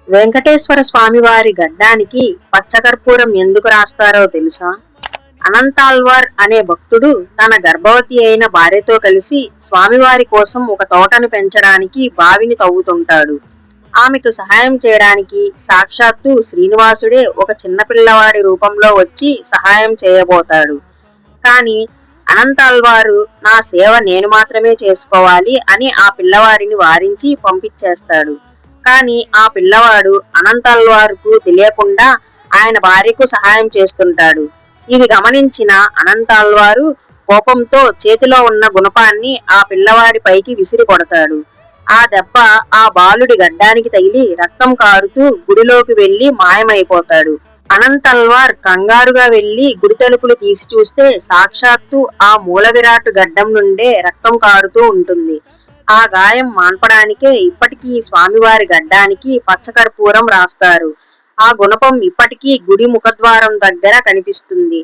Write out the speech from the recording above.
వెంకటేశ్వర స్వామి వారి గడ్డానికి పచ్చకర్పూరం ఎందుకు రాస్తారో తెలుసా? అనంతాళ్వార్ అనే భక్తుడు తన గర్భవతి అయిన భార్యతో కలిసి స్వామివారి కోసం ఒక తోటను పెంచడానికి బావిని తవ్వుతుంటాడు. ఆమెకు సహాయం చేయడానికి సాక్షాత్తు శ్రీనివాసుడే ఒక చిన్న పిల్లవాడి రూపంలో వచ్చి సహాయం చేయబోతాడు. కాని అనంతాళ్వారు నా సేవ నేను మాత్రమే చేసుకోవాలి అని ఆ పిల్లవాడిని వారించి పంపించేస్తాడు. కాని ఆ పిల్లవాడు అనంతాళ్వారుకు తెలియకుండా ఆయన భార్యకు సహాయం చేస్తుంటాడు. ఇది గమనించిన అనంతాళ్వారు కోపంతో చేతిలో ఉన్న గుణపాన్ని ఆ పిల్లవాడి పైకి విసిరి కొడతాడు. ఆ దెబ్బ ఆ బాలుడి గడ్డానికి తగిలి రక్తం కారుతూ గుడిలోకి వెళ్లి మాయమైపోతాడు. అనంతాళ్వార్ కంగారుగా వెళ్లి గుడి తలుపులు తీసి చూస్తే సాక్షాత్తు ఆ మూల విరాట్ గడ్డం నుండే రక్తం కారుతూ ఉంటుంది. ఆ గాయం మాన్పడానికే ఇప్పటికీ స్వామివారి గడ్డానికి పచ్చకర్పూరం రాస్తారు. ఆ గుణపం ఇప్పటికీ గుడి ముఖద్వారం దగ్గర కనిపిస్తుంది.